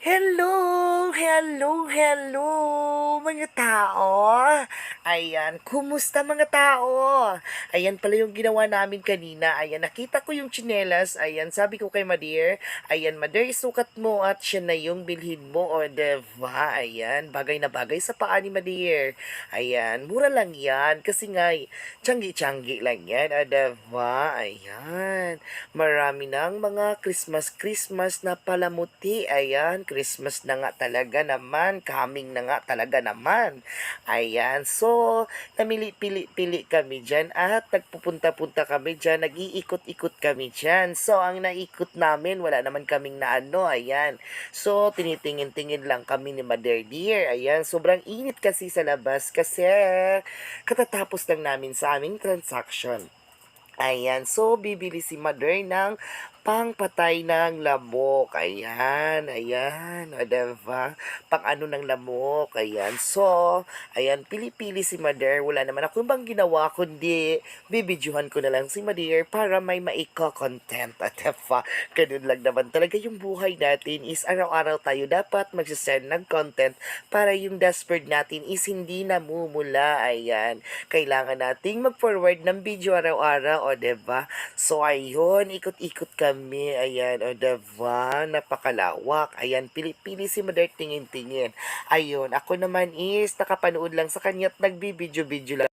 Hello! Hello! Hello! Mga tao! Ayan, kumusta mga tao? Ayan pala yung ginawa namin kanina. Ayan, nakita ko yung tsinelas. Ayan, sabi ko kay Madir, ayan, Madir, isukat mo at siya na yung bilhin mo. O, diba? Ayan, bagay na bagay sa paa ni Madir. Ayan, mura lang yan. Kasi nga, tiyanggi-tiyanggi lang yan. O, diba? Ayan, marami ng mga Christmas na palamuti. Ayan, Christmas na nga talaga naman. Coming na nga talaga naman. Ayan, so, namili-pili-pili kami dyan at nagpupunta-punta kami dyan. Nag-iikot-ikot kami dyan. So, ang naikot namin, wala naman kaming naano. Ayan. So, tinitingin-tingin lang kami ni Mother Dear. Ayan, sobrang init kasi sa labas kasi katatapos lang namin sa aming transaction. Ayan, so bibili si Mother ng pangpatay ng lamok. Ayan, ayan, o diba? Pang ano ng lamok, ayan. So, ayan, pili-pili si Mother. Wala naman ako bang ginawa, kundi bibidyohan ko na lang si Mother para may maiko-content. At diba? Ganun lang naman talaga yung buhay natin is araw-araw tayo dapat magsasend ng content para yung dashboard natin is hindi namumula. Ayan, kailangan nating mag-forward ng video araw-araw, o diba? So, ayun, ikot-ikot kami, ayan, o diba? Napakalawak, ayan, pili-pili si Mother tingin-tingin. Ayun, ako naman is nakapanood lang sa kanya at nagbibideo-video lang.